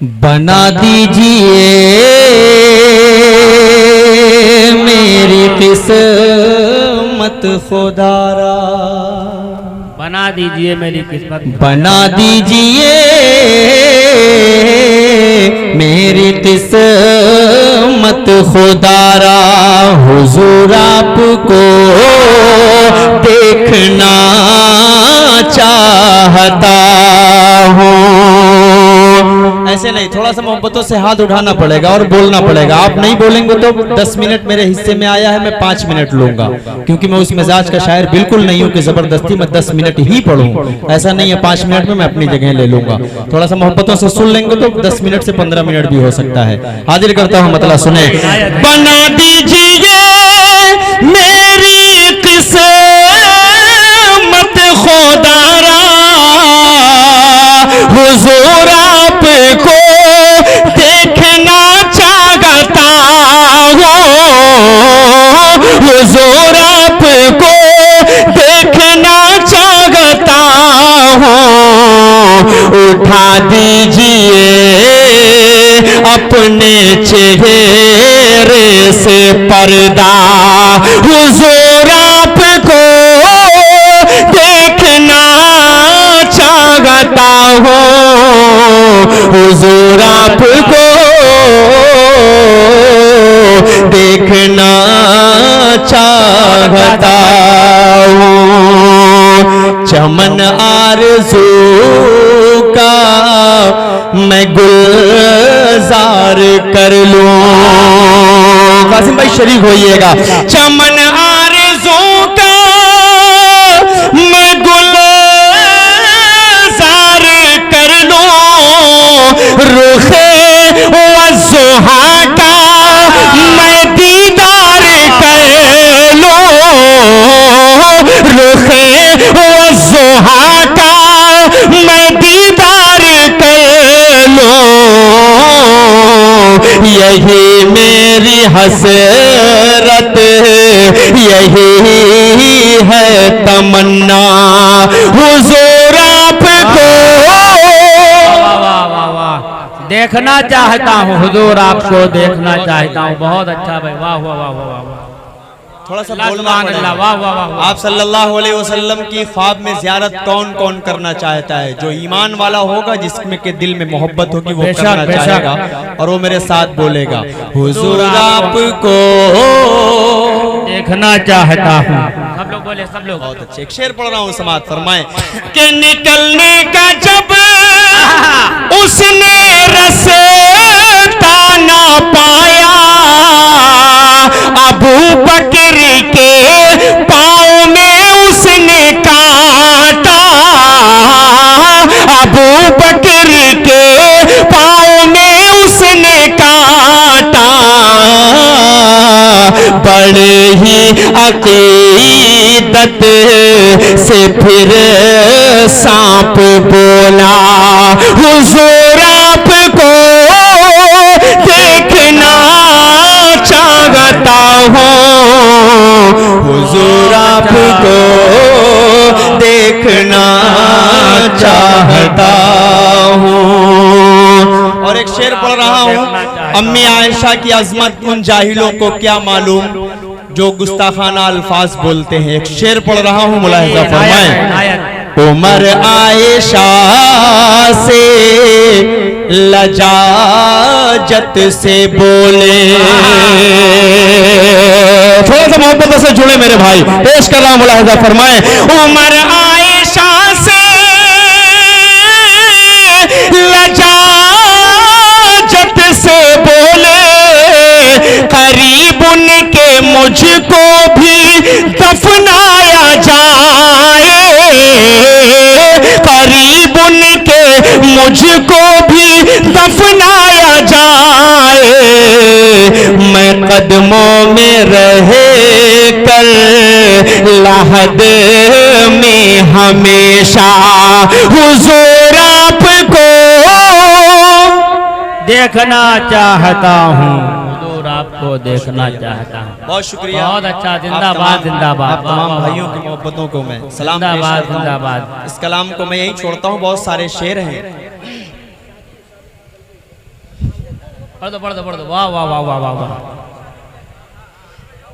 बना दीजिए मेरी किस्मत खुदारा, बना दीजिए मेरी किस्मत, बना दीजिए मेरी किस्मत खुदारा। हुजूर आपको देखना चाहता हूँ। ऐसे नहीं, थोड़ा सा मोहब्बतों से हाथ उठाना पड़ेगा और बोलना पड़ेगा। आप नहीं बोलेंगे तो 10 मिनट मेरे हिस्से में आया है, मैं 5 मिनट लूंगा, क्योंकि मैं उस मिजाज का शायर बिल्कुल नहीं हूं कि जबरदस्ती मैं 10 मिनट ही पढ़ूं। ऐसा नहीं है, 5 मिनट में मैं अपनी जगह ले लूंगा। थोड़ा सा मोहब्बतों से सुन लेंगे तो 10 मिनट से 15 मिनट भी हो सकता है। हाजिर करता हूं मतलब सुने। बना दीजिए मेरी किस्मत खुदारा, हुजूर आपको देखना चाहता हूँ, हुजूर आपको देखना चाहता हूँ। उठा दीजिए अपने चेहरे से पर्दा, हुजूर आपको देखना चाहता हूँ, हुजूर आपको देखना चाहता हूँ। चमन आरज़ू का मैं गुलजार कर लूं। कासिम भाई शरीक होइएगा। चमन आरज़ू का मैं गुलजार कर लूं, रुखे वज़ुहा का मैं दीदार कर लूं, रुखे वज़ुहा का मैं दीदार कर लूं। यही मेरी हसरत, यही है तमन्ना, हुजूर आपको देखना चाहता हूँ, हुजूर आपको देखना चाहता हूँ। बहुत अच्छा भाई, वाह वाह वाह वाह वाह। थोड़ा सा बोलना पड़ेगा। वाह वाह वाह। आप सल्लल्लाहु अलैहि वसल्लम की ख्वाब में ज़ियारत कौन कौन करना चाहता है? जो ईमान वाला होगा, जिसमें के दिल में मोहब्बत होगी, वो करना चाहेगा और वो मेरे साथ बोलेगा, हुजूर आपको देखना चाहता हूँ। सब लोग बोले, सब लोग। बहुत अच्छे। एक शेर पढ़ रहा हूँ, समात फरमाए कि निकलने का जब उसने रास्ता ना पाया, अबू बकर के पाँव में उसने काटा, अबू बकर के पाँव में उसने काटा। बड़े ही अकीदत से फिर सांप बोला, हुजूर आपको देखना चाहता हूँ, हुजूर आपको देखना चाहता हूँ। और एक शेर पढ़ रहा हूँ, अम्मी आयशा की अजमत उन जाहिलों को क्या मालूम जो गुस्ताखाना अल्फाज बोलते हैं। एक शेर पढ़ रहा हूँ, मुलाहिजा फरमाएं। उमर आयशा से लजाजत से बोले, थोड़ा सा मोहब्बत से जुड़े मेरे भाई, पेश कर रहा हूं, मुलाहिजा फरमाएं। उमर आयशा से लजाजत से बोले, करीब उनके मुझको भी दफनाया जाए, करीब उनके मुझको भी दफनाया जाए। मैं कदमों में रहे कर लहद में हमेशा, हुजूर आपको देखना चाहता हूँ, हुजूर आपको देखना चाहता हूँ। बहुत शुक्रिया, बहुत अच्छा। जिंदाबाद जिंदाबाद। तमाम भाइयों की मोहब्बतों को मैं सलाम पेश करता हूं। जिंदाबाद। इस कलाम को मैं यहीं छोड़ता हूँ, बहुत सारे शेर हैं। पढ़ दो वाह वाह वाह वाह वाह वाह।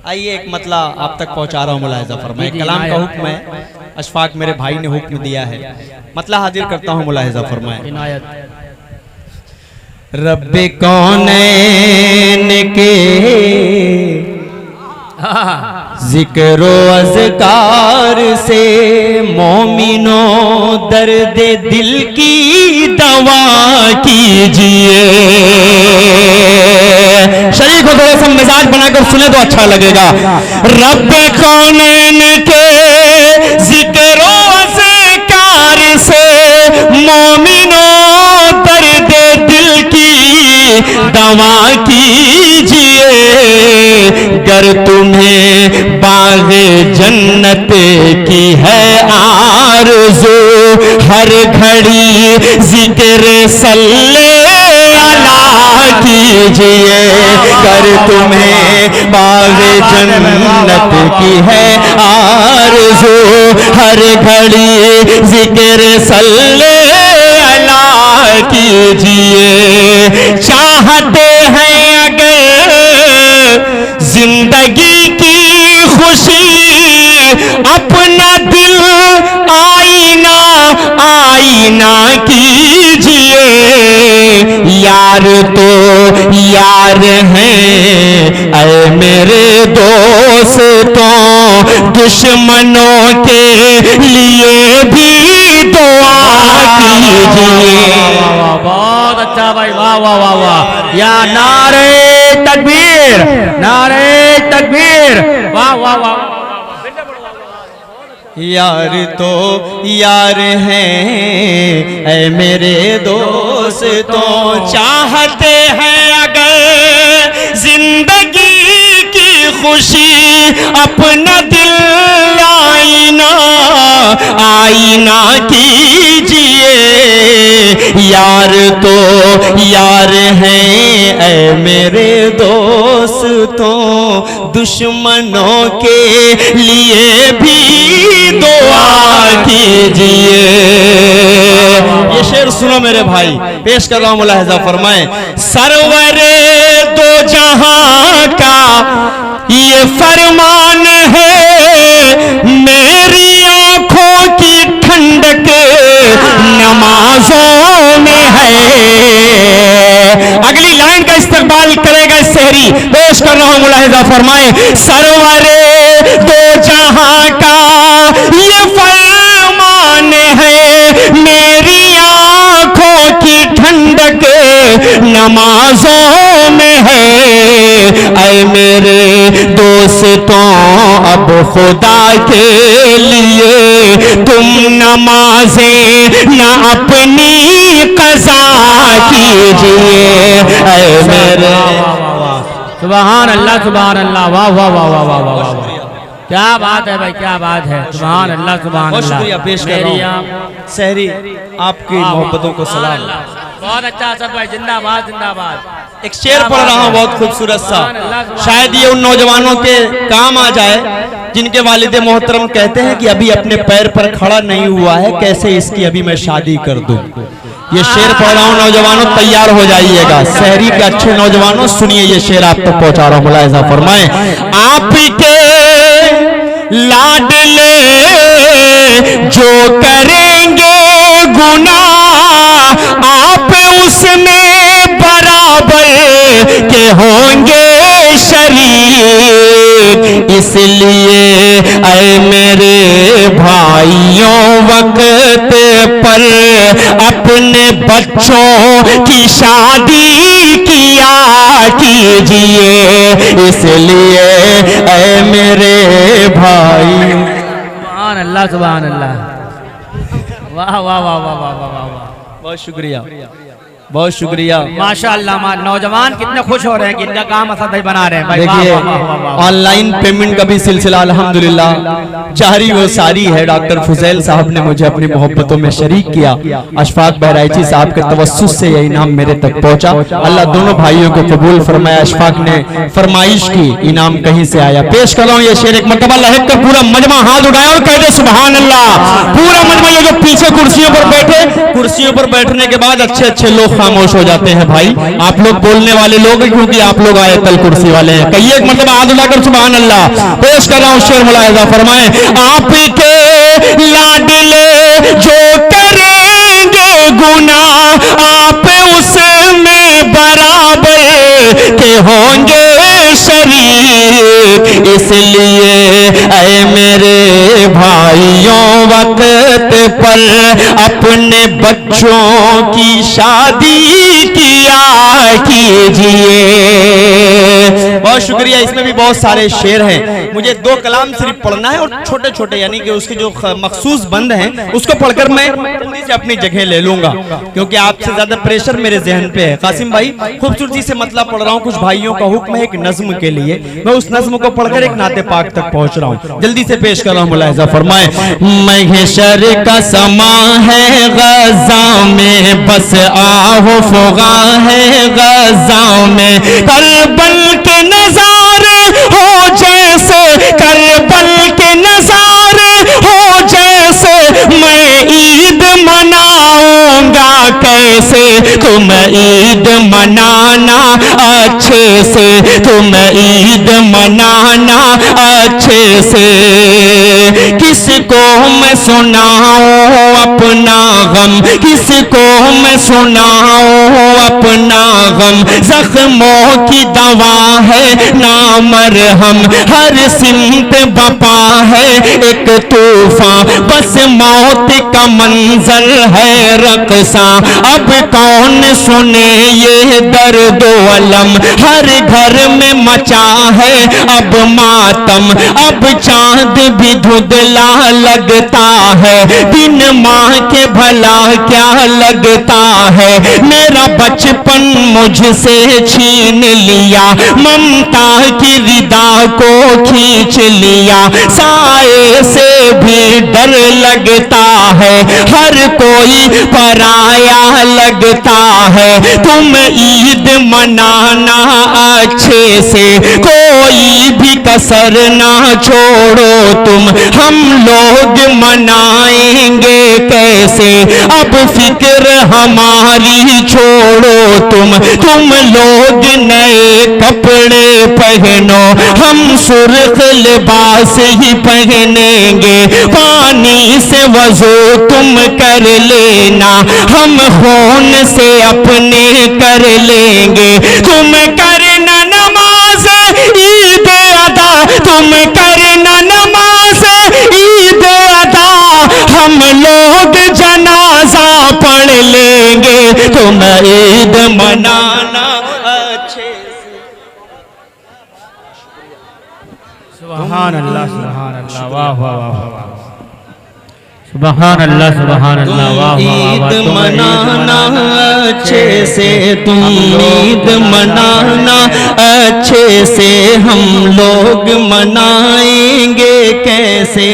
आइए एक मतला आप तक पहुंचा रहा हूँ, मुलाहिजा फरमाए। कलाम का हुक्म है, अशफाक मेरे भाई ने हुक्म दिया है, मतला हाजिर करता हूँ, मुलाहिजा फरमाए। इनायत। रब्बे कौनैन के जिक्रो अज़कार से मोमिनो दर्द दिल की दवा कीजिए। शरीक को थोड़ा सा मिजाज बनाकर सुने तो अच्छा लगेगा। रब्बे कौनैन के जिक्रो अज़कार से मोमिनो दर्द दिल की दवा कीजिए। गर तुम्हें बाग़े जन्नत की है आरज़ू, हर घड़ी जिक्र सल्ले अला कीजिए। गर तुम्हें बाग़े जन्नत की है आरज़ू, हर घड़ी जिक्र सल्ले अला कीजिए। चाहते हैं अगर जिंदगी की खुशी, अपना दिल आईना आईना कीजिए। यार तो यार हैं ऐ मेरे दोस्तों, दुश्मनों के लिए भी दुआ कीजिए। बहुत अच्छा भाई, वाह वाह वाह वाह। या नारे तकबीर, नारे तकबीर, वाह वाह वाह। यार तो यार हैं ऐ मेरे दोस्तों, चाहते हैं अगर जिंदगी की खुशी, अपना दिल आईना आईना कीजिए। यार तो यार हैं ऐ मेरे दोस्तों, दुश्मनों के लिए भी दुआ कीजिए। ये शेर सुनो मेरे भाई, पेश कर रहा हूं, मुलाहिजा फरमाए। सरवरे दो जहां का ये फरमान है, मेरी आंखों की ठंडक नमाजों में है। अगली लाइन का इस्तेमाल करेगा शहरी, पेश कर रहा हूं, मुलाहिजा फरमाए। सरवरे दो जहां का ये फरमान है, मेरी आंखों की ठंडक नमाजों में है। ऐ मेरे दोस्तों अब खुदा के लिए तुम नमाजें न अपनी कज़ा कीजिए। ऐ मेरे सुभान अल्लाह, सुभान अल्लाह, वाह वाह वाह वाह वाह वाह। क्या बात है भाई, क्या बात है, सुभान अल्लाह, सुभान अल्लाह। बहुत शुक्रिया पेश कर रहा हूं सहरी, आपकी मोहब्बतों को सलाम। बहुत अच्छा असद भाई, जिंदाबाद जिंदाबाद। एक शेर पढ़ रहा हूँ बहुत खूबसूरत सा, शायद ये उन नौजवानों के काम आ जाए जिनके वालिदे मोहतरम कहते हैं कि अभी अपने पैर पर खड़ा नहीं हुआ है, कैसे इसकी अभी मैं शादी कर दूं। ये शेर पढ़ रहा हूँ, नौजवानों तैयार हो जाइएगा। शहरी के अच्छे नौजवानों सुनिए, ये शेर आप तक पहुंचा रहा हूँ, मुलाहिजा फरमाएं। आपके लाडले जो करेंगे गुनाह, आप उसमें बराबर के होंगे शरीक। इसलिए ऐ मेरे भाइयों वक्त पर अपने बच्चों की शादी किया कीजिए। इसलिए ऐ मेरे भाई, सुभान अल्लाह, सुभान अल्लाह, वाह वाह वाह वाह वाह वाह वाह। बहुत शुक्रिया, बहुत शुक्रिया। माशाअल्लाह, नौजवान कितने खुश हो रहे हैं कि इनका काम असद भाई बना रहे हैं भाई। देखिए ऑनलाइन पेमेंट का भी सिलसिला अल्हम्दुलिल्लाह जारी व सारी है। डॉक्टर फुजैल साहब ने मुझे अपनी मोहब्बतों में शरीक किया। अशफाक बहराइची साहब के तवस्सुस से यह इनाम मेरे तक पहुंचा। अल्लाह दोनों भाइयों को कबूल फरमाया। अशफाक ने फरमाइश की, इनाम कहीं से आया। पेश कर रहा हूं ये शेर, एक मरतबा लहक कर पूरा मजमा हाथ उठाए और कह दे सुभान अल्लाह। पूरा मजमा, ये जो पीछे कुर्सियों पर बैठे, कुर्सियों पर बैठने के बाद अच्छे अच्छे लोग खामोश हो जाते हैं भाई। आप लोग बोलने वाले लोग हैं क्योंकि आप लोग आयतल कुर्सी वाले हैं। कहिए एक मतलब हाथ उठाकर सुभान अल्लाह। पेश कर रहा हूं शेर मुलाहिजा फरमाए। आपके लाडले जो करेंगे गुनाह आप उसमें बराबर के होंगे शरीक, इसलिए ऐ मेरे भाइयों वक्त पर अपने बच्चों की शादी किया कीजिए। बहुत शुक्रिया। इसमें भी बहुत सारे शेर हैं, मुझे 2 कलाम सिर्फ पढ़ना है और छोटे छोटे यानी कि उसके जो मखसूस बंद हैं उसको पढ़कर मैं जल्दी से अपनी जगह ले लूंगा क्योंकि आपसे ज्यादा प्रेशर मेरे जहन पे है। कासिम भाई खूबसूरती से मतलब पढ़ रहा हूँ, कुछ भाइयों का हुक्म है एक नज्म के लिए, मैं उस नज्म को पढ़कर एक नाते पाक तक पहुंच रहा हूँ। जल्दी से पेश कर रहा हूँ, मुलाहिजा फरमाए। महशर का समा है गजा में, बस आहो फुगा है गजा में, करबल के नजारे हो जैसे, करबल के नजारे हो जैसे, मैं ईद मनाऊंगा कैसे, तुम ईद मनाना अच्छे से, तुम ईद मनाना अच्छे से। किसको मैं सुनाऊं अपना गम, किसको मैं सुनाऊं अपना गम, जख्मों की दवा है ना मरहम, हर सिमत बपा है एक तूफान, बस मौत का मंजर है रक़सा। अब कौन सुने ये दर्द अलम, हर घर में मचा है अब मातम, अब चांद भी धुंधला लगता है, दिन माँ के भला क्या लगता है, मेरा बचपन मुझसे छीन लिया, ममता की रिदा को खींच लिया, साए से भी डर लगता है, हर कोई पराया लगता है, तुम ईद मनाना अच्छे से, कोई भी कसर ना छोड़ो तुम, हम लोग मनाएंगे कैसे, अब फिक्र हमारी छोड़ो तुम लोग नए कपड़े पहनो, हम सुर्ख लिबास ही पहनेंगे, पानी से वजू तुम कर लेना, हम खून से अपने कर लेंगे, तुम करना नमाज ईद अदा, तुम करना नमाज ईद अदा, हम लोग जनाजा पढ़ लेंगे, तुम ईद मनाना अच्छे से। सुभान अल्लाह, सुभान अल्लाह, वाह वाह वाह वाह, सुभान अल्लाह, सुभान अल्लाह, वाह वाह वाह। ईद मनाना अच्छे से, तुम ईद मनाना अच्छे से, हम लोग मनाएंगे कैसे,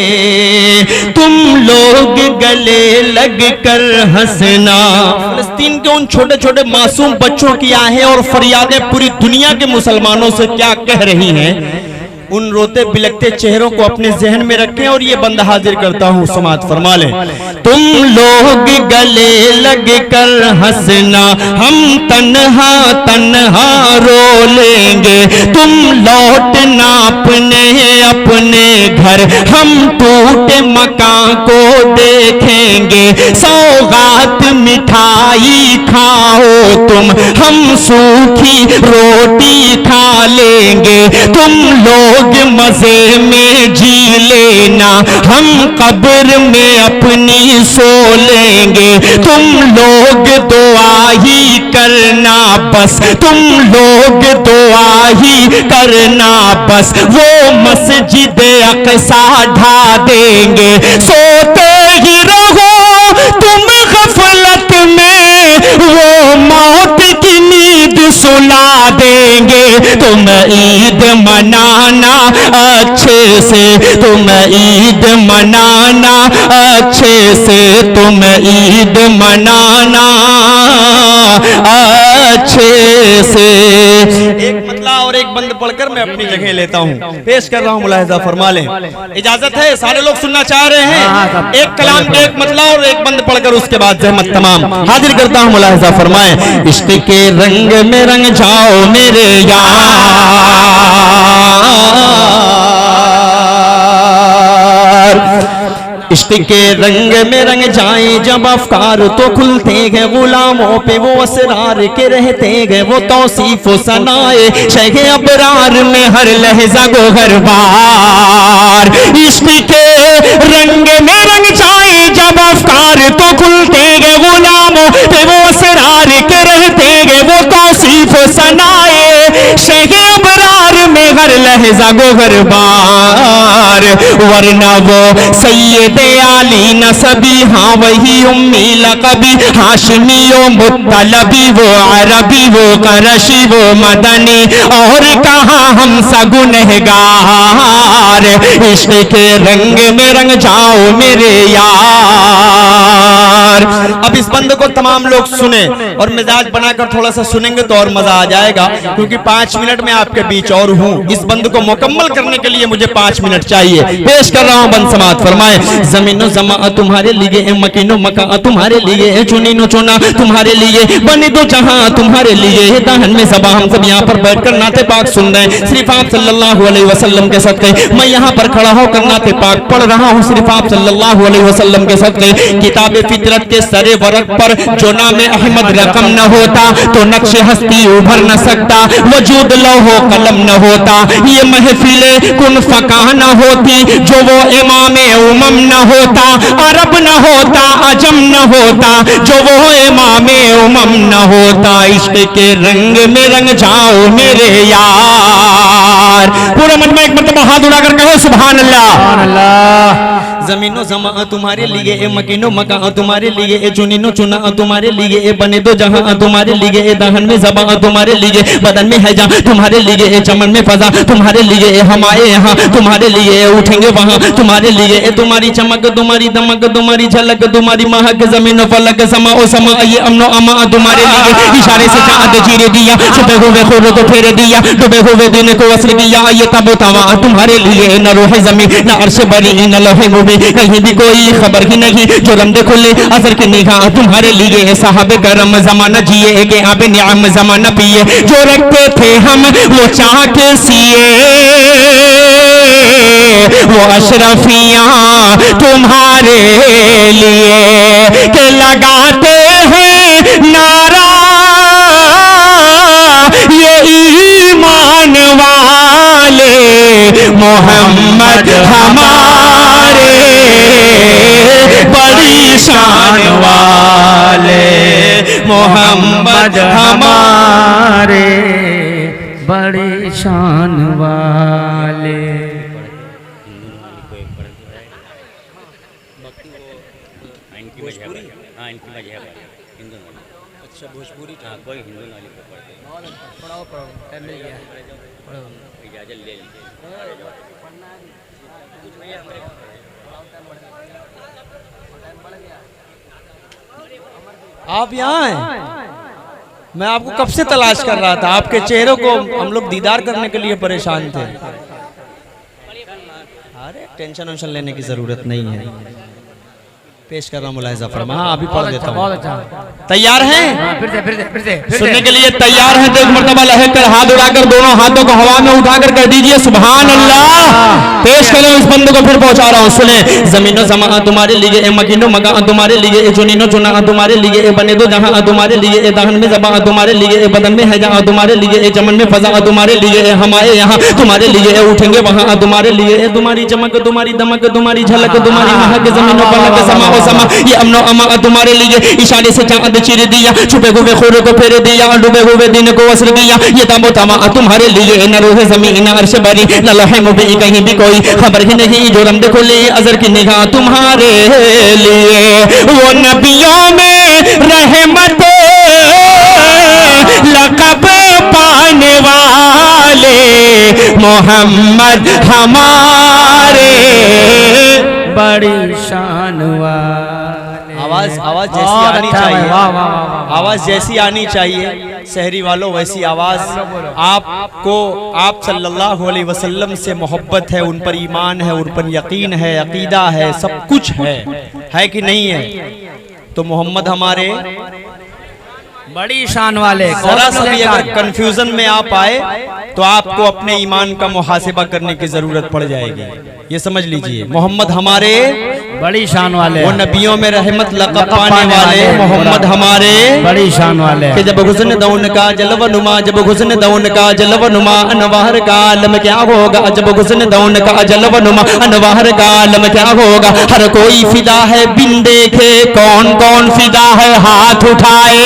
तुम लोग गले लग कर हंसना। फिलिस्तीन के उन छोटे छोटे मासूम बच्चों की आहें और फरियादें पूरी दुनिया के मुसलमानों से क्या कह रही हैं, उन रोते बिलखते चेहरों को अपने जहन में रखें और ये बंदा हाजिर करता हूं, समात फरमा लें। तुम लोग गले लग कर हंसना, हम तन्हा तन्हा रो लेंगे, तुम लौटना अपने अपने घर, हम टूटे मकान को देखेंगे, सौगात मिठाई खाओ तुम, हम सूखी रोटी खा लेंगे, तुम लोग मजे में जी लेना, हम कब्र में अपनी सो लेंगे, तुम लोग दुआ ही करना बस, तुम लोग दुआ ही करना बस, वो मस्जिद अक़सा ढा देंगे, सोते ही रहो तुम गफलत में, वो मौत की नींद सुला देंगे, तुम ईद मनाना अच्छे से, तुम ईद मनाना अच्छे से, तुम ईद मनाना अच्छे से। एक मतलब और एक बंद पढ़कर मैं अपनी जगह लेता हूँ। पेश कर रहा हूँ, मुलाहिजा फरमा लें। इजाजत है, सारे लोग सुनना चाह रहे हैं। एक कलाम के एक मतला और एक बंद पढ़कर उसके बाद जहमत तमाम हाजिर करता हूँ, मुलाहिजा फरमाएं। इश्क के रंग में रंग जाओ मेरे यार, इश्क के रंग में रंग जाए जब अफकार तो खुलते हैं, गुलामों पे वो असरार के रहते हैं, वो तौसीफ सनाए शेख अबरार में हर लहजा गो हर बार। इश्क के रंग में रंग जाए जब अफकार तो खुलते हैं, गुलामों पे वो असरार के रहते हैं, वो तौसीफ सनाए शेख अबरार में हर लहजा गो हर बार। वरना वो सैयद आली नसबी, हाँ वही उम्मी लकबी, हाशमी ओ मुत्तलबी, वो अरबी वो करशी वो मदनी, और कहा हम सगुनहगार। इश्क के रंग में रंग जाओ मेरे यार। अब इस बंद को तमाम लोग सुने और मिजाज बनाकर थोड़ा सा सुनेंगे तो और मजा आ जाएगा, क्योंकि 5 मिनट में आपके बीच और हूँ। इस बंद को मुकम्मल करने के लिए मुझे 5 मिनट चाहिए। पेश कर रहा हूँ, बंद समात फरमाए। जमीनो जमा तुम्हारे लिए, मकीनो मका तुम्हारे लिए, चुनीनो चुना तुम्हारे लिए, बने दो जहां तुम्हारे लिए, दाहन में सबा हम सब यहाँ पर बैठकर नाते पाक सुन रहे हैं सिर्फ आप सल्लल्लाहु अलैहि वसल्लम के सदके। मैं यहाँ पर खड़ा होकर नाते पाक पढ़ रहा हूँ सिर्फ आप सल्लल्लाहु अलैहि वसल्लम के सदके। किताब फितरत के सरे वरक पर जो नाम अहमद रकम न होता तो नक्शे हस्ती उभर न सकता, वजूद लौहो कलम न होता, ये महफिले कुन फका न होती, जो वो इमाम उमम न होता, अरब न होता, अजम न होता, जो वो इमाम उमम न होता। इश्क के रंग में रंग जाओ मेरे यार। पूरा मन में एक मरतबा हाथ उठाकर कहो सुभान अल्लाह। जमीनो जमा तुम्हारे लिए, ए मकीनो मका तुम्हारे लिए, ए चुनीनो चुना तुम्हारे लिए, ए बने दो जहां तुम्हारे लिए, ए दहन में जबा तुम्हारे लिए, बदन में है जा तुम्हारे लिए, ए चमन में फजा तुम्हारे लिए, ए हम आए यहाँ तुम्हारे लिए, उठेंगे वहां तुम्हारे लिए, ए तुम्हारी चमक तुम्हारी दमक तुम्हारी झलक तुम्हारी महक, जमीन फलक समा ओ समा, ये अमनो अमा तुम्हारे लिए, इशारे से चाँद चीरे दिया, छुपे हुए खोरो को फेरे दिया, डूबे हुए दिन को वस्र दिया, ये तब तवा तुम्हारे लिए, न रोहे जमीन न अर्श बरी न लोहे मुबी, कहीं भी कोई खबर ही नहीं, जो रमदे खुले असर की निगाह तुम्हारे लिए, साहब गरम जमाना जिए के आबे नियाम जमाना पिए, जो रखते थे हम वो चाह के सिए, वो अशरफियां तुम्हारे लिए के लगाते हैं नारा, ये ईमान वाले मोहम्मद हमारे बड़ी शान वाले, मोहम्मद हमारे बड़ी शान वाले। भोजपुरी कोई हिंदू नाली को पढ़ते पढ़ाओ टाइम मिल गया, इजाजत ले लीजिए। आप यहाँ हैं, मैं आपको कब से तलाश कर रहा था, आपके चेहरों को हम लोग दीदार करने के लिए परेशान थे। अरे टेंशन वेंशन लेने की जरूरत नहीं है। पेश कर रहा हूँ मुलाहिजा फरमा। हाँ अभी पढ़ देता हूँ। तैयार हैं? फिर सुनने के लिए तैयार हैं तो एक मर्तबा लहकर हाथ उड़ाकर दोनों हाथों को हवा में उठाकर कह दीजिए सुभान अल्लाह। पेश करें इस बंद को, फिर पहुंचा रहा हूँ। सुने जमीनो जमा तुम्हारे लिए, ए मकीनो मका तुम्हारे लिए, ए चुनीनो चुना तुम्हारे लिए, ए बने दो जहां तुम्हारे लिए, ए दहन में जबा तुम्हारे लिए, ए बदन में है जहां तुम्हारे लिए, ए चमन में फजा तुम्हारे लिए, ए हम आए यहाँ तुम्हारे लिए, ए उठेंगे वहां तुम्हारे लिए, ए तुम्हारी चमक तुम्हारी दमक तुम्हारी झलक तुम्हारी महक, जमीनों पलक समा समा, ये अमनो अमा तुम्हारे लिए, इशारे से चांद चीर दिया, छुपे हुए खोरों को फेरे दिया, डूबे हुए दिन को वस्र दिया, ये तमो तमा तुम्हारे लिए, न रोहे ज़मीन न अर्श बरी न लौहे मुबीन, कहीं भी कोई खबर ही नहीं, जो रमदे खुले अज़र की निगाह तुम्हारे लिए, वो नबियों में रहमत लक़ब पाने वाले मोहम्मद हमारे बड़ी शान वाले। आवाज आवाज जैसी आनी चाहिए, आवाज जैसी आनी चाहिए शहरी वालों वैसी आवाज। आपको आप सल्लल्लाहु अलैहि वसल्लम से मोहब्बत है, उन पर ईमान है, उन पर यकीन है, अकीदा है, सब कुछ है कि नहीं है? तो मोहम्मद हमारे बड़ी शान वाले। जरा सा भी अगर कंफ्यूजन में आप आए तो आपको अपने ईमान का मुहासिबा करने की जरूरत पड़ जाएगी। ये समझ लीजिए, मोहम्मद हमारे बड़ी शान वाले, वो नबियों में रहमत लक़ब पाने वाले मोहम्मद हमारे बड़ी शान वाले। कि जब हुस्न दौन का जलवा नुमा, जब हुस्न दौन का जलवा नुमा, अनवार का आलम क्या होगा? जब हुस्न दौन का जलवा नुमा, अनवार का आलम क्या होगा? हर कोई फिदा है बिन देखे, कौन कौन फिदा है हाथ उठाए।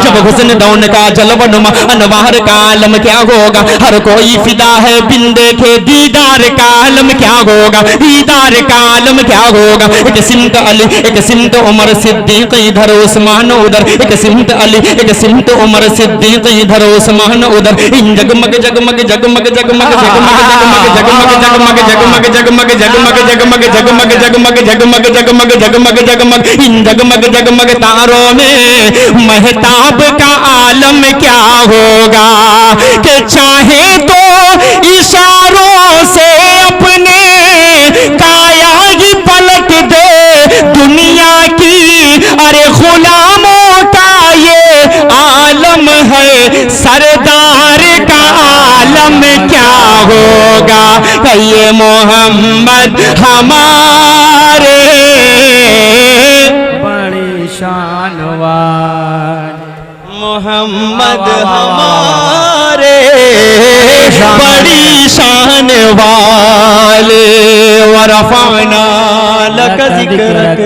जब हुस्न दौन का जलवा नुमा, अनवार का आलम क्या होगा? हर कोई फिदा है बिन देखे, दीदार का आलम क्या होगा? दीदार का आलम क्या होगा? एक सिमत अली, एक सिमत उमर सिद्दीक, इधर उस्मान उधर, एक सिमत अली, एक सिमत उमर सिद्दीक, इधर उस्मान उधर। इन जगमग जगमग जगमग जगमग जगमग जगमग जगमग जगमग जगमग जगमग जगमग जगमग जगमग जगमग जगमग जगमग जगमग, इन जगमग जगमग तारों में महताब का आलम क्या होगा? कि चाहे तो इशारों से अपने काया ही पलट दे दुनिया की, अरे गुलामों का ये आलम है, सरदार का आलम क्या होगा? ये मोहम्मद हमारे बड़ी शान वाले, मोहम्मद हमारे बड़ी शान वाले। वरफ़अना लक ज़िक्रक।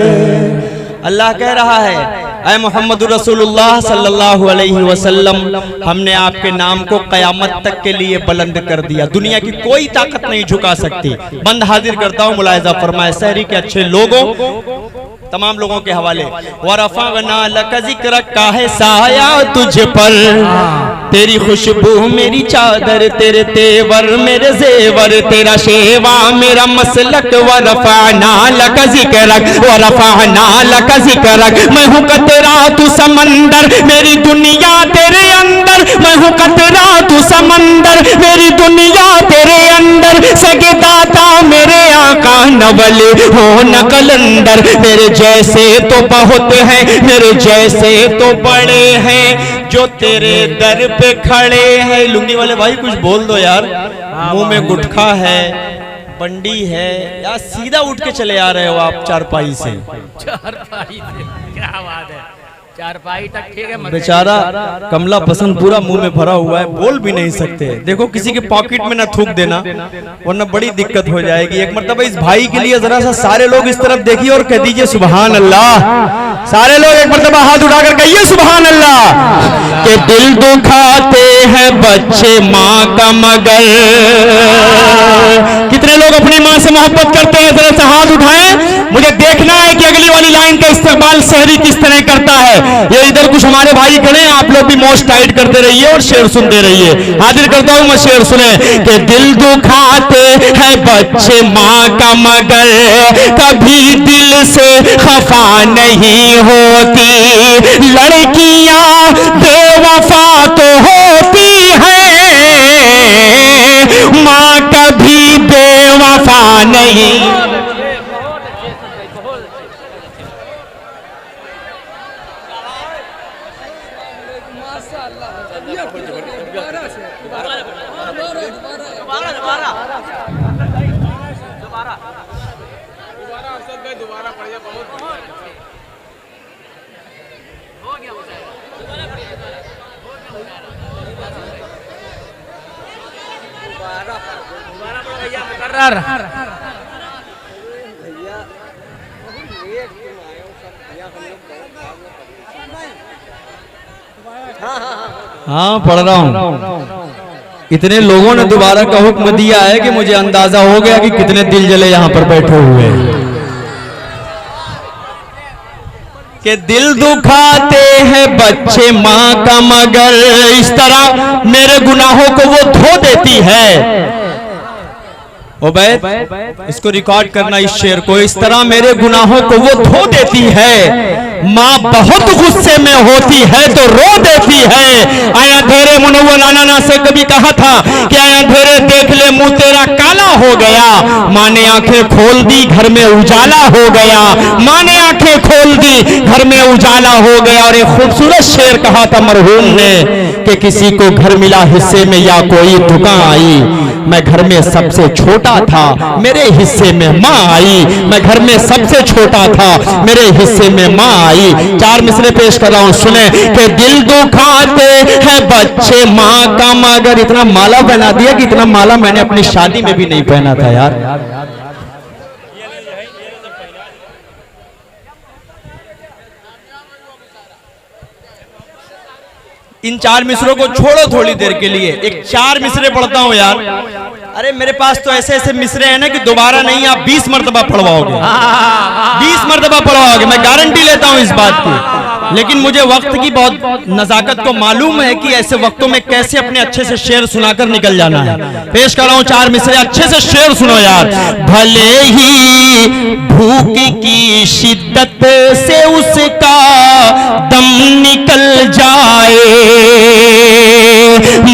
अल्लाह कह रहा है, ऐ मोहम्मद रसूलुल्लाह सल्लल्लाहु अलैहि वसल्लम, हमने आपके नाम को क़यामत तक के लिए बुलंद कर दिया, दुनिया की कोई ताकत नहीं झुका सकती। बंद हाजिर करता हूँ, मुलाहिज़ा फरमाए शहरी के अच्छे लोगों, तमाम लोगों के हवाले। वरफ़अना लक ज़िक्रक का है साया तुझ पर, तेरी खुशबू मेरी चादर, तेरे तेवर मेरे जेवर, तेरा शेवा मेरा मसलक। वरफ़अना लक ज़िक्रक, वरफ़अना लक ज़िक्रक। मैं हूँ कतरा तू समंदर, मेरी दुनिया तेरे अंदर। मैं हूँ कतरा तू समंदर, मेरी दुनिया तेरे अंदर। सगे दाता मेरे आका नवले हो न कलंदर। मेरे जैसे तो बहुत हैं, मेरे जैसे तो बड़े हैं, जो तेरे दर पे खड़े हैं। लुंगी वाले भाई कुछ बोल दो यार, मुंह में गुटखा है, बंडी है, या सीधा उठ के चले आ रहे हो आप चारपाई से? चारपाई से क्या बात है, चारपाई तक ठीक है। बेचारा कमला पसंद पूरा मुंह में भरा हुआ है, बोल भी नहीं सकते। देखो किसी के पॉकेट में ना थूक देना, वरना बड़ी दिक्कत हो जाएगी। एक मर्तबा इस भाई के लिए जरा सा सारे लोग इस तरफ देखिए और कह दीजिए सुभान अल्लाह। सारे लोग एक मर्तबा हाथ उठाकर कहिए सुभान अल्लाह। के दिल दुखाते हैं बच्चे माँ का मगर। कितने लोग अपनी माँ से मोहब्बत करते हैं? जरा सा हाथ उठाएं, मुझे देखना है कि अगली वाली लाइन का इस्तेमाल शहरी किस तरह करता है। ये इधर कुछ हमारे भाई खड़े हैं, आप लोग भी मोस्ट टाइट करते रहिए और शेर सुनते रहिए। हाजिर करता हूं मैं शेर, सुने कि दिल दुखाते हैं बच्चे माँ का मगर, कभी दिल से खफा नहीं होती। लड़कियां बेवफा तो होती हैं, माँ कभी बेवफा नहीं। हाँ पढ़ रहा हूँ। इतने लोगों ने दोबारा का हुक्म दिया है कि मुझे अंदाजा हो गया कि कितने दिल जले यहाँ पर बैठे हुए हैं। कि दिल दुखाते हैं बच्चे माँ का मगर, इस तरह मेरे गुनाहों को वो धो देती है। उबैद, इसको रिकॉर्ड करना इस शेर को। इस तरह मेरे गुनाहों को वो धो देती है, माँ बहुत गुस्से में होती है तो रो देती है। आया धेरे मुनव्वर नाना से कभी कहा था कि आया धेरे देख ले मुंह तेरा काला हो गया, माँ ने आंखें खोल दी घर में उजाला हो गया, माँ ने आंखें खोल दी घर में उजाला हो गया। और एक खूबसूरत शेर कहा था मरहूम ने कि किसी को घर मिला हिस्से में या कोई दुकान आई, मैं घर में सबसे छोटा था मेरे हिस्से में माँ आई, मैं घर में सबसे छोटा था मेरे हिस्से में माँ आई। 4 मिसरे पेश कर रहा हूं, सुने कि दिल दुखाते हैं बच्चे माँ का मगर। इतना माला पहना दिया कि इतना माला मैंने अपनी शादी में भी नहीं पहना था यार। इन 4 मिसरों को छोड़ो थोड़ी देर के लिए, एक 4 मिसरे पढ़ता हूं यार। अरे मेरे पास तो ऐसे ऐसे मिसरे हैं ना कि दोबारा नहीं, आप 20 मरतबा पढ़वाओगे, 20 मरतबा पढ़वाओगे, मैं गारंटी लेता हूं इस बात की। लेकिन मुझे वक्त की बहुत नजाकत को मालूम है कि ऐसे वक्तों में कैसे अपने अच्छे से शेर सुनाकर निकल जाना है। पेश कर रहा हूं 4 मिसरे, अच्छे से शेर सुनो यार। भले ही भूख की शिद्दत से उसका दम निकल जाए,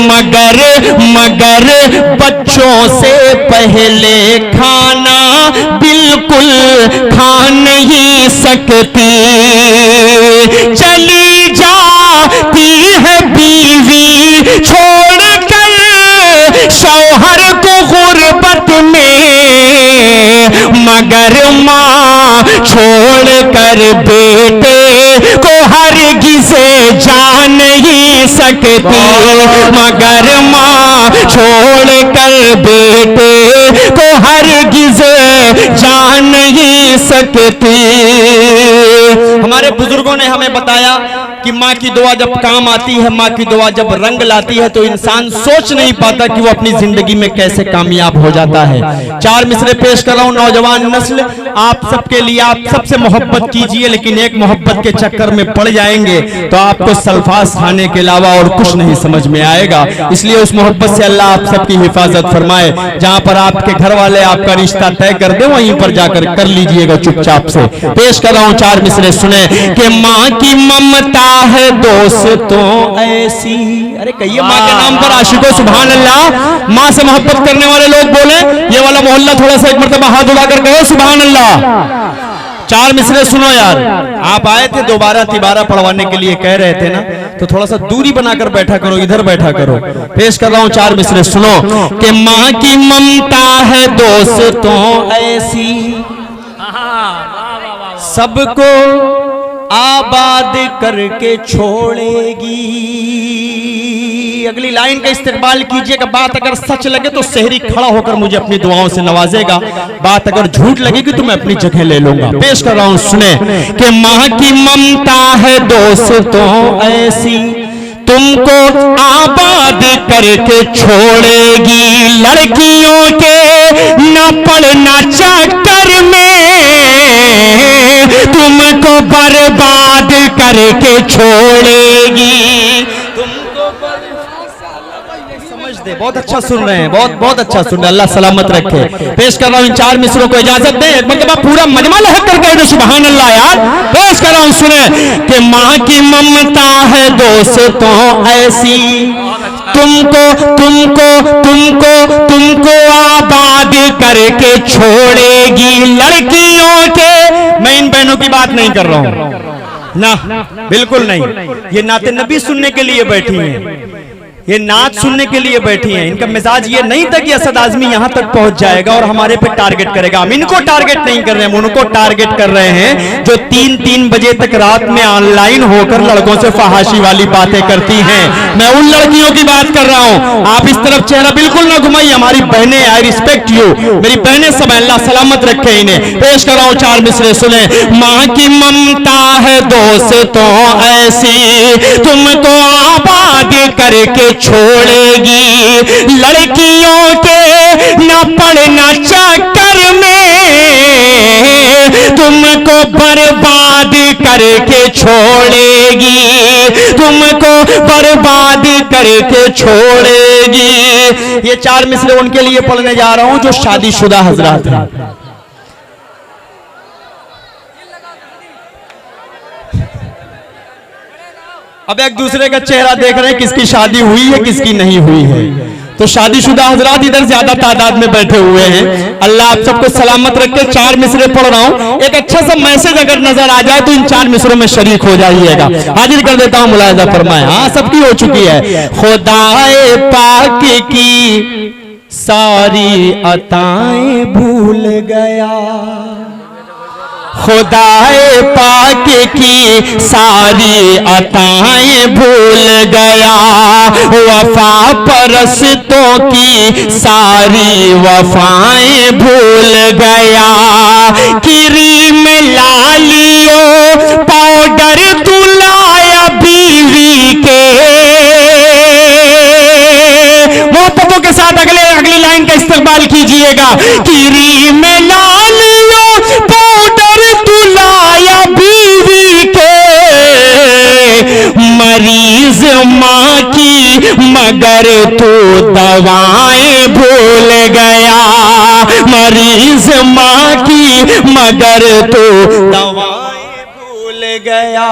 मगर बच्चों से पहले खाना बिल्कुल खा नहीं सकती। चली जाती है बीवी छोड़कर शौहर को गुर्बत में, मगर माँ छोड़कर बेटे को हरगिज़ जा नहीं सकती, मगर माँ छोड़कर बेटे को हरगिज़ जा नहीं सकती। हमारे बुजुर्गों ने हमें बताया कि माँ की दुआ जब काम आती है, माँ की दुआ जब रंग लाती है तो इंसान सोच नहीं पाता कि वो अपनी जिंदगी में कैसे कामयाब हो जाता है। 4 मिसरे पेश कर रहा हूं, नौजवान नस्ल आप सबके लिए, आप सबसे मोहब्बत कीजिए, लेकिन एक मोहब्बत के चक्कर में पड़ जाएंगे तो आपको सल्फास खाने के अलावा और कुछ नहीं समझ में आएगा। इसलिए उस मोहब्बत से अल्लाह आप सबकी हिफाजत फरमाए। जहां पर आपके घर वाले आपका रिश्ता तय कर दे वहीं पर जाकर कर लीजिएगा चुपचाप से। पेश कर रहा हूं 4 मिसरे, सुने कि माँ की ममता है दोस्तों ऐसी। अरे कहिए माँ के नाम पर आशिकों सुभान अल्लाह। माँ से मोहब्बत करने वाले लोग बोले, ये वाला मोहल्ला थोड़ा सा एक मरतबा हाथ उठाकर कहो सुभान अल्लाह। 4 मिसरे सुनो यार। आप आए थे दोबारा तिबारा पढ़वाने के लिए, कह रहे थे ना, तो थोड़ा सा दूरी बनाकर बैठा करो, इधर बैठा करो। पेश कर रहा हूं 4 मिसरे, सुनो कि माँ की ममता है दोस्तों ऐसी, सबको आबाद करके छोड़ेगी। अगली लाइन का इस्तेमाल कीजिएगा। बात अगर सच लगे तो सहरी खड़ा होकर मुझे अपनी दुआओं से नवाजेगा, बात अगर झूठ लगेगी तो मैं अपनी जगह ले लूंगा। पेश कर रहा हूं, सुने कि माँ की ममता है दोस्तों ऐसी, तुमको आबाद करके छोड़ेगी। लड़कियों के न पड़ना चक्कर में, तुमको बर्बाद करके छोड़ेगी। समझ दे, बहुत अच्छा सुन रहे हैं, बहुत अच्छा सुन रहे हैं, अल्लाह सलामत रखे। पेश कर रहा हूं इन 4 मिसरों को, इजाजत दे मतलब पूरा मजमा लहक कर कह दो सुभान अल्लाह यार। पेश कर रहा हूं, सुने कि माँ की ममता है दोस्तों ऐसी, तुमको आबाद करके छोड़ेगी। लड़कियों के, मैं इन बहनों की बात नहीं कर रहा हूं ना, बिल्कुल नहीं। ये नाते नबी सुनने के लिए बैठी हैं, ये नाच सुनने के लिए बैठी हैं। इनका मिजाज ये नहीं था कि असद आजमी यहां तक पहुंच जाएगा और हमारे पे टारगेट करेगा। हम इनको टारगेट नहीं कर रहे हैं, उनको टारगेट कर रहे हैं जो 3-3 बजे तक रात में ऑनलाइन होकर लड़कों से फहाशी वाली बातें करती हैं। मैं उन लड़कियों की बात कर रहा हूं। आप इस तरफ चेहरा बिल्कुल ना घुमाइए, हमारी बहनें, आई रिस्पेक्ट यू, मेरी बहनें सब, अल्लाह सलामत रखे इन्हें। पेश कर रहा हूं 4 मिसरे, सुने। माँ की ममता है दोस्तों ऐसी, तुमको आबाद करके छोड़ेगी। लड़कियों के न पड़ना चक्कर में, तुमको बर्बाद करके छोड़ेगी, तुमको बर्बाद करके छोड़ेगी। ये 4 मिसरे उनके लिए पढ़ने जा रहा हूं जो शादीशुदा हजरात हैं। अब एक दूसरे का चेहरा देख रहे हैं, किसकी शादी हुई है किसकी नहीं हुई है। तो शादीशुदा हजरात इधर ज्यादा तादाद में बैठे हुए हैं। अल्लाह आप सबको सलामत रखे। 4 मिसरे पढ़ रहा हूं, एक अच्छा सा मैसेज अगर नजर आ जाए तो इन 4 मिसरों में शरीक हो जाइएगा। हाजिर कर देता हूं, मुलाहिजा फरमाए। हाँ, सबकी हो चुकी है। खुदाए पाक की सारी अताएं भूल गया, खुदाए पाक की सारी अताएं भूल गया, वफा परस्तों की सारी वफाएं भूल गया। क्रीम लालियो पाउडर तुलाया बीवी के, मोहब्बतों के साथ अगली लाइन का इस्तेमाल कीजिएगा। क्रीम लालियो पाउडर तुलाया बीवी के, मरीज माँ की मगर तू दवाएं भूल गया, मरीज माँ की मगर तू दवाएं भूल गया।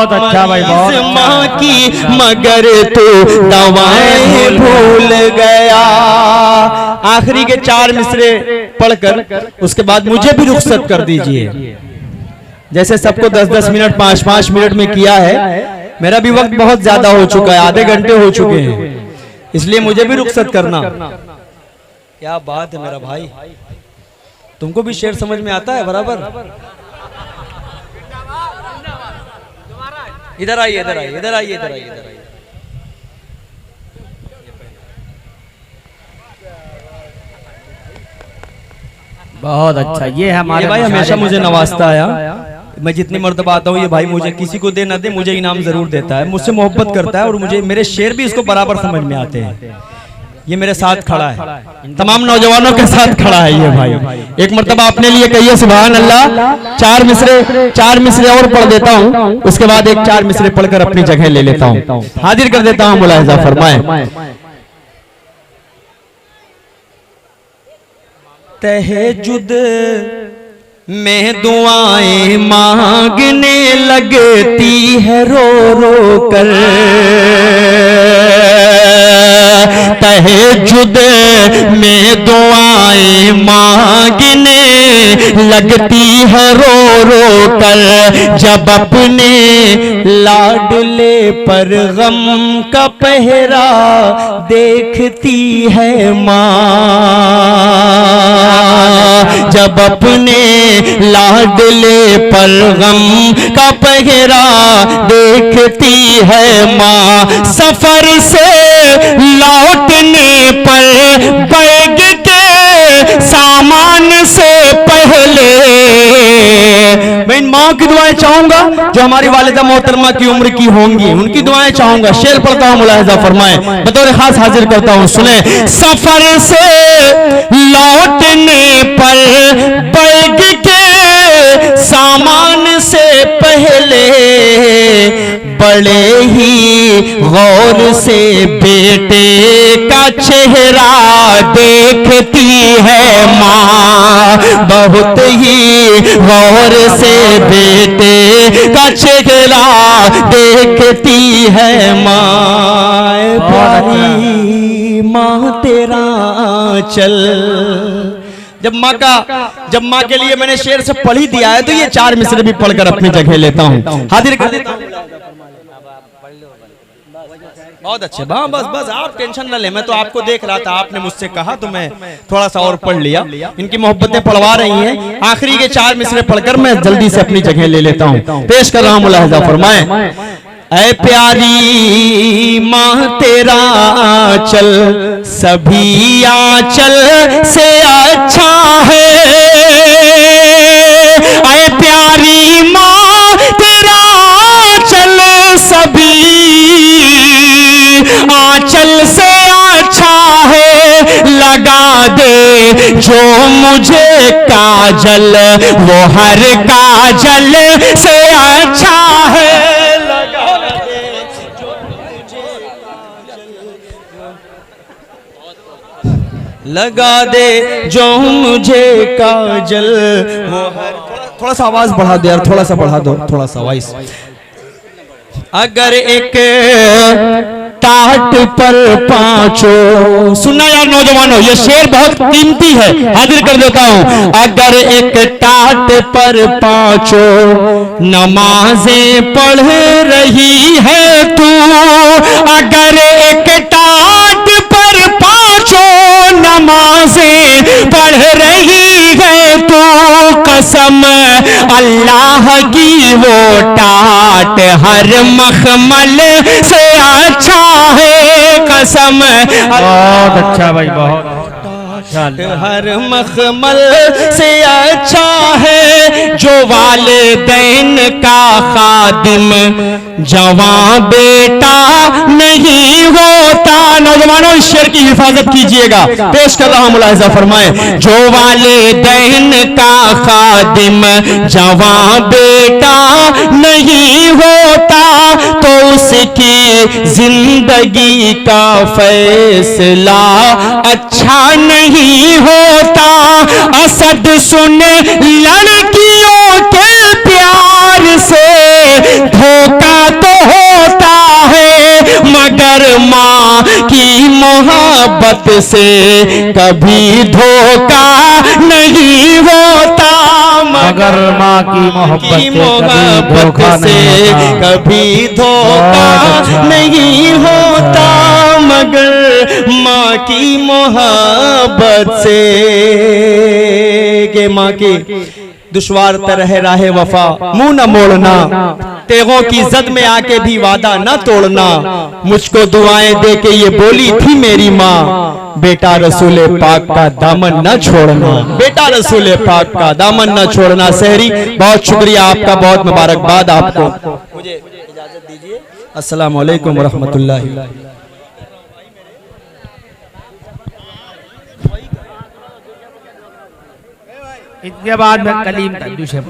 बहुत अच्छा भाई, बहुत मरीज माँ की मगर तू दवाएं भूल गया। आखिरी के 4 मिसरे पढ़कर उसके बाद मुझे भी रुखसत कर दीजिए। जैसे सबको 10-10 मिनट 5-5 मिनट में किया है, मेरा भी वक्त बहुत ज्यादा हो चुका है, आधे घंटे हो चुके हैं, इसलिए मुझे भी रुखसत करना। क्या बात है मेरा भाई, तुमको भी शेर समझ में आता है बराबर? इधर आइए, इधर आइए, इधर आइए, इधर आइए, इधर आइए। बहुत अच्छा। ये हमारे भाई हमेशा मुझे नवाजता आया, मैं जितनी मर्तबा आता हूँ ये भाई मुझे किसी को दे ना दे मुझे इनाम जरूर देता है, मुझसे मोहब्बत करता है और मुझे मेरे शेर भी इसको बराबर समझ में आते हैं। ये मेरे साथ खड़ा है, तमाम नौजवानों के साथ खड़ा है ये भाई। एक मर्तबा अपने लिए कहिए सुभान अल्लाह। 4 मिसरे और पढ़ देता हूँ, उसके बाद एक 4 मिसरे पढ़कर अपनी जगह ले लेता हूँ। हाजिर कर देता हूँ, मुलाहिजा फरमाए। तहज्जुद में दुआएं मांगने लगती है रो रो कर, तहज्जुद में दुआएं मांगने लगती है रो रो कर, जब अपने लाडले पर गम का पहरा देखती है माँ, जब अपने लाडले पर गम का पहरा देखती है माँ। सफर से लौटने पर बैग के सामान से पहले मैं इन माँ की दुआएं चाहूंगा जो हमारी वालिदा मोहतरमा की उम्र की होंगी, उनकी दुआएं चाहूंगा। शेर पढ़ता हूं, मुलाहिजा फरमाए, बतौर खास हाजिर करता हूं, सुने। सफर से लौटने पर बैग के सामान से पहले बड़े ही गौर से बेटे का चेहरा देखती है माँ, बहुत ही गौर से बेटे का चेहरा देखती है माँ। प्यारी माँ तेरा चल। जब माँ के लिए मैंने शेर से पढ़ ही दिया है तो ये 4 मिसरे भी पढ़कर अपनी जगह लेता हूँ। हाजिर कर देता हूँ। बहुत अच्छे, हाँ बस आप टेंशन न ले, मैं तो आपको देख रहा था, आपने मुझसे कहा तो मैं थोड़ा सा और पढ़ लिया। इनकी मोहब्बतें पढ़वा रही हैं, आखिरी के 4 मिसरे पढ़कर मैं जल्दी से अपनी जगह ले लेता हूँ। पेश कर रहा हूँ, मुलाहिजा फरमाए। ऐ प्यारी माँ तेरा चल सभी आंचल से अच्छा है, ऐ प्यारी माँ तेरा चल सभी आंचल से अच्छा है, लगा दे जो मुझे काजल, वो हर काजल से अच्छा है। लगा दे जो मुझे काजल, वो हर थोड़ा सा आवाज बढ़ा दो यार, थोड़ा सा बढ़ा दो, थोड़ा सा वॉइस। अगर एक टाट पर पांचों, सुनना यार नौजवानों, ये शेर बहुत कीमती है, हाजिर कर देता हूं। अगर एक टाट पर पांचों नमाजें पढ़ रही है तू, अगर एक टाट पर पांचों नमाजें पढ़ रही है तू, कसम अल्लाह की वो टाट हर मखमल से अच्छा है, कसम। बहुत अच्छा भाई, बहुत हर मखमल से अच्छा है, जो वालिदैन का खादिम जवां बेटा नहीं होता। नौजवानों इस शेर की हिफाजत कीजिएगा, पेश कर रहा हूं, मुलाहिजा फरमाएं। जो वालिदैन का खादिम जवां बेटा नहीं होता, तो उसकी जिंदगी का फैसला अच्छा नहीं होता। असद सुन लड़कियों के प्यार से धोखा तो होता है, मगर माँ की मोहब्बत से कभी धोखा नहीं होता। मगर माँ की मोहब्बत से कभी धोखा नहीं होता, मगर माँ की मोहब्बत से। के माँ की दुश्वार तरह राहे वफा मुंह न मोड़ना, तेगों की जद में आके भी वादा न तोड़ना। मुझको दुआएं दे के ये बोली थी मेरी माँ, बेटा रसूले पाक का दामन न छोड़ना, बेटा रसूले पाक का दामन न छोड़ना। सहरी बहुत शुक्रिया आपका, बहुत मुबारकबाद आपको। मुझे इजाजत दीजिए, अस्सलाम वालेकुम रहमतुल्लाहि। इसके बाद में कलीम का दूसरे